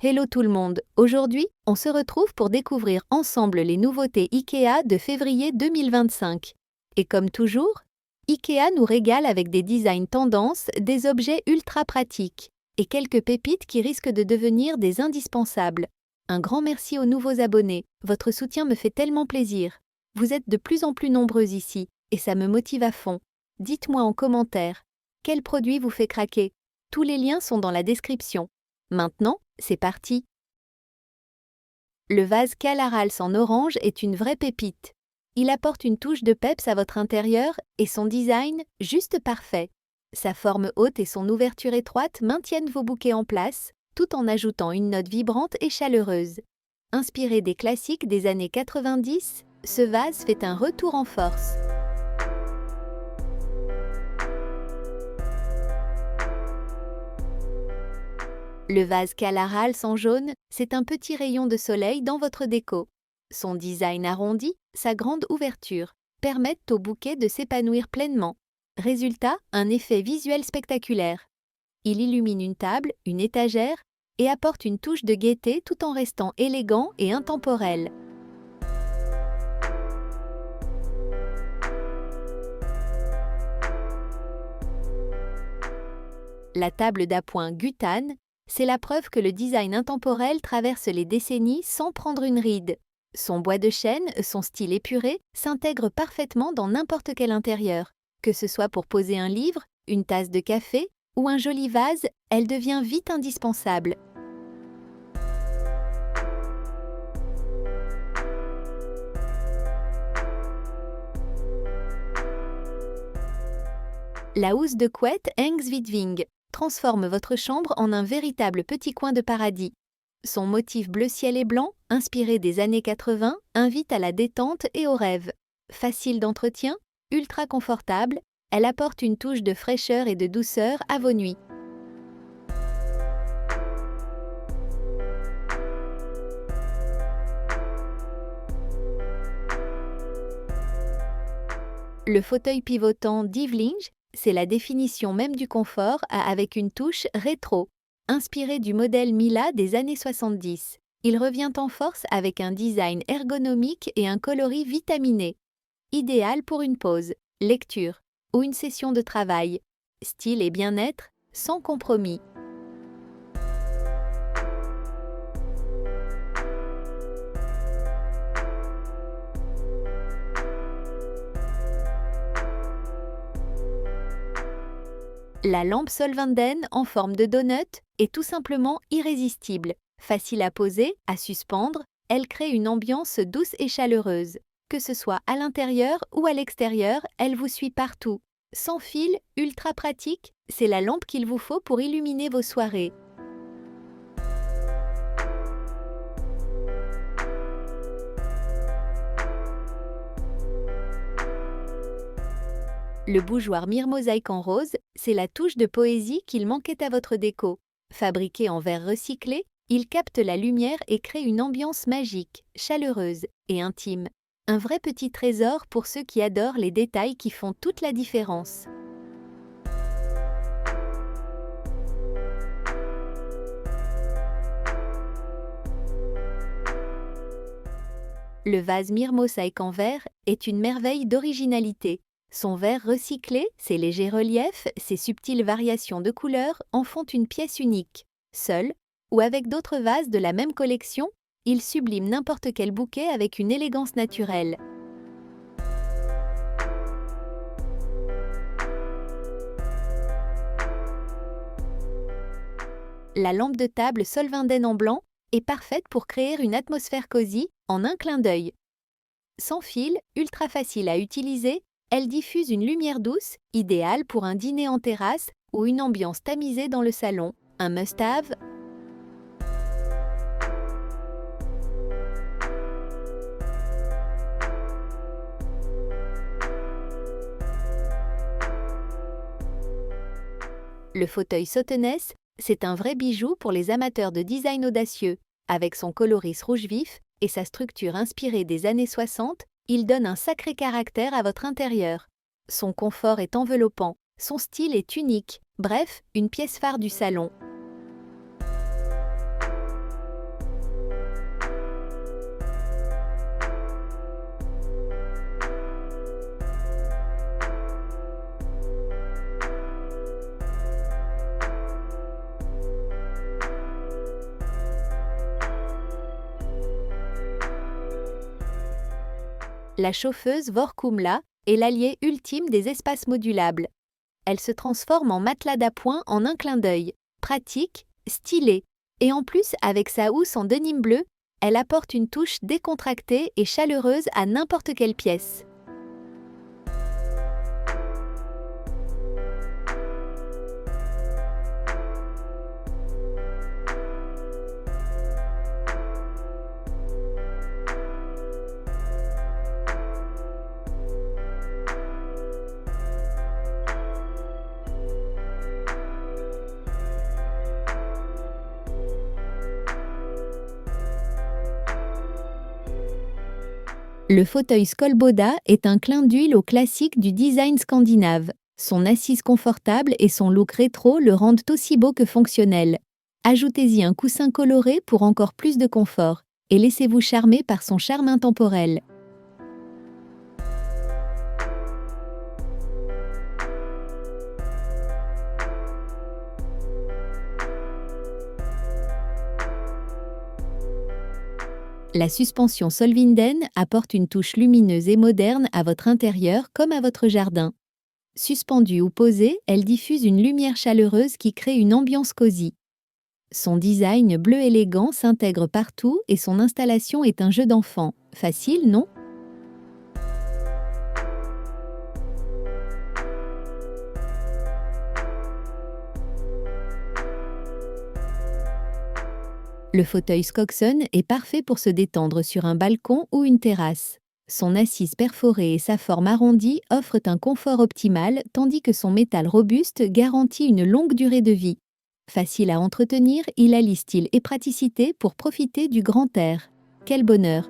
Hello tout le monde, aujourd'hui, on se retrouve pour découvrir ensemble les nouveautés IKEA de février 2025. Et comme toujours, IKEA nous régale avec des designs tendances, des objets ultra pratiques et quelques pépites qui risquent de devenir des indispensables. Un grand merci aux nouveaux abonnés, votre soutien me fait tellement plaisir. Vous êtes de plus en plus nombreux ici et ça me motive à fond. Dites-moi en commentaire, quel produit vous fait craquer? Tous les liens sont dans la description. Maintenant, c'est parti! Le vase Calarals en orange est une vraie pépite. Il apporte une touche de peps à votre intérieur et son design, juste parfait. Sa forme haute et son ouverture étroite maintiennent vos bouquets en place, tout en ajoutant une note vibrante et chaleureuse. Inspiré des classiques des années 90, ce vase fait un retour en force. Le vase Calarals en jaune, c'est un petit rayon de soleil dans votre déco. Son design arrondi, sa grande ouverture, permettent au bouquet de s'épanouir pleinement. Résultat, un effet visuel spectaculaire. Il illumine une table, une étagère et apporte une touche de gaieté tout en restant élégant et intemporel. La table d'appoint Gutane, c'est la preuve que le design intemporel traverse les décennies sans prendre une ride. Son bois de chêne, son style épuré, s'intègre parfaitement dans n'importe quel intérieur. Que ce soit pour poser un livre, une tasse de café ou un joli vase, elle devient vite indispensable. La housse de couette Ängsvidving transforme votre chambre en un véritable petit coin de paradis. Son motif bleu ciel et blanc, inspiré des années 80, invite à la détente et au rêve. Facile d'entretien, ultra confortable, elle apporte une touche de fraîcheur et de douceur à vos nuits. Le fauteuil pivotant Divlinge, c'est la définition même du confort avec une touche rétro. Inspiré du modèle Mila des années 70, il revient en force avec un design ergonomique et un coloris vitaminé. Idéal pour une pause, lecture ou une session de travail. Style et bien-être, sans compromis. La lampe Solvanden en forme de donut est tout simplement irrésistible. Facile à poser, à suspendre, elle crée une ambiance douce et chaleureuse. Que ce soit à l'intérieur ou à l'extérieur, elle vous suit partout. Sans fil, ultra pratique, c'est la lampe qu'il vous faut pour illuminer vos soirées. Le bougeoir Myrmosaïque en rose, c'est la touche de poésie qu'il manquait à votre déco. Fabriqué en verre recyclé, il capte la lumière et crée une ambiance magique, chaleureuse et intime. Un vrai petit trésor pour ceux qui adorent les détails qui font toute la différence. Le vase Myrmosaïque en verre est une merveille d'originalité. Son verre recyclé, ses légers reliefs, ses subtiles variations de couleurs en font une pièce unique. Seul, ou avec d'autres vases de la même collection, il sublime n'importe quel bouquet avec une élégance naturelle. La lampe de table Solvanden en blanc est parfaite pour créer une atmosphère cosy en un clin d'œil. Sans fil, ultra facile à utiliser, elle diffuse une lumière douce, idéale pour un dîner en terrasse ou une ambiance tamisée dans le salon. Un must-have. Le fauteuil Soteness, c'est un vrai bijou pour les amateurs de design audacieux. Avec son coloris rouge vif et sa structure inspirée des années 60, il donne un sacré caractère à votre intérieur. Son confort est enveloppant, son style est unique, bref, une pièce phare du salon. La chauffeuse Vorkumla est l'allié ultime des espaces modulables. Elle se transforme en matelas d'appoint en un clin d'œil, pratique, stylé, et en plus avec sa housse en denim bleu, elle apporte une touche décontractée et chaleureuse à n'importe quelle pièce. Le fauteuil Skolboda est un clin d'huile au classique du design scandinave. Son assise confortable et son look rétro le rendent aussi beau que fonctionnel. Ajoutez-y un coussin coloré pour encore plus de confort et laissez-vous charmer par son charme intemporel. La suspension Solvinden apporte une touche lumineuse et moderne à votre intérieur comme à votre jardin. Suspendue ou posée, elle diffuse une lumière chaleureuse qui crée une ambiance cosy. Son design bleu élégant s'intègre partout et son installation est un jeu d'enfant. Facile, non ? Le fauteuil Skokson est parfait pour se détendre sur un balcon ou une terrasse. Son assise perforée et sa forme arrondie offrent un confort optimal tandis que son métal robuste garantit une longue durée de vie. Facile à entretenir, il allie style et praticité pour profiter du grand air. Quel bonheur!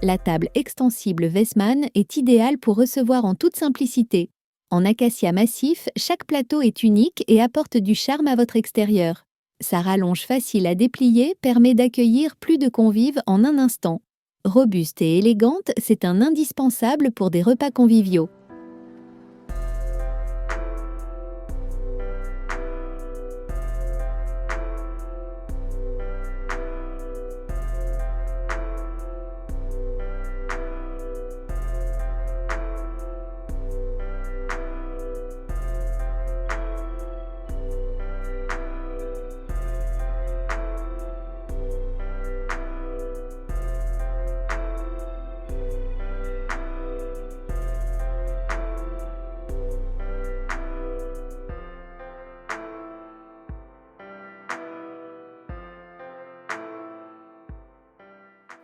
La table extensible Wessmann est idéale pour recevoir en toute simplicité. En acacia massif, chaque plateau est unique et apporte du charme à votre extérieur. Sa rallonge facile à déplier permet d'accueillir plus de convives en un instant. Robuste et élégante, c'est un indispensable pour des repas conviviaux.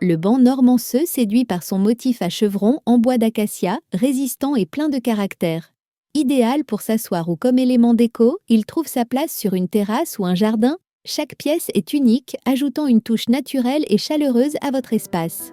Le banc normançeux séduit par son motif à chevrons en bois d'acacia, résistant et plein de caractère. Idéal pour s'asseoir ou comme élément déco, il trouve sa place sur une terrasse ou un jardin. Chaque pièce est unique, ajoutant une touche naturelle et chaleureuse à votre espace.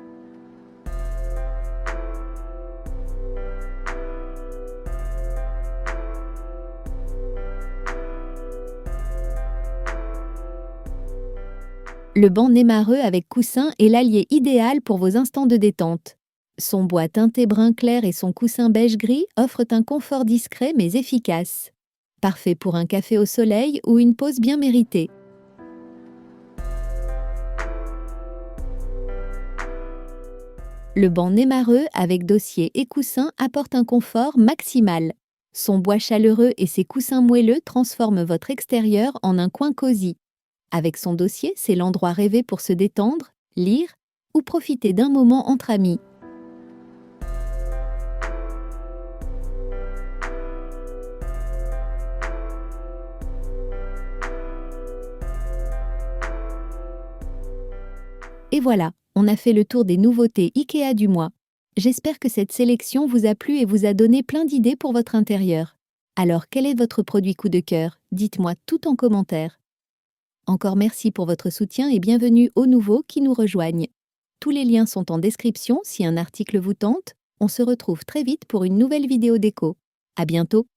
Le banc némareux avec coussin est l'allié idéal pour vos instants de détente. Son bois teinté brun clair et son coussin beige-gris offrent un confort discret mais efficace. Parfait pour un café au soleil ou une pause bien méritée. Le banc némareux avec dossier et coussin apporte un confort maximal. Son bois chaleureux et ses coussins moelleux transforment votre extérieur en un coin cosy. Avec son dossier, c'est l'endroit rêvé pour se détendre, lire ou profiter d'un moment entre amis. Et voilà, on a fait le tour des nouveautés IKEA du mois. J'espère que cette sélection vous a plu et vous a donné plein d'idées pour votre intérieur. Alors, quel est votre produit coup de cœur? Dites-moi tout en commentaire. Encore merci pour votre soutien et bienvenue aux nouveaux qui nous rejoignent. Tous les liens sont en description si un article vous tente. On se retrouve très vite pour une nouvelle vidéo déco. À bientôt!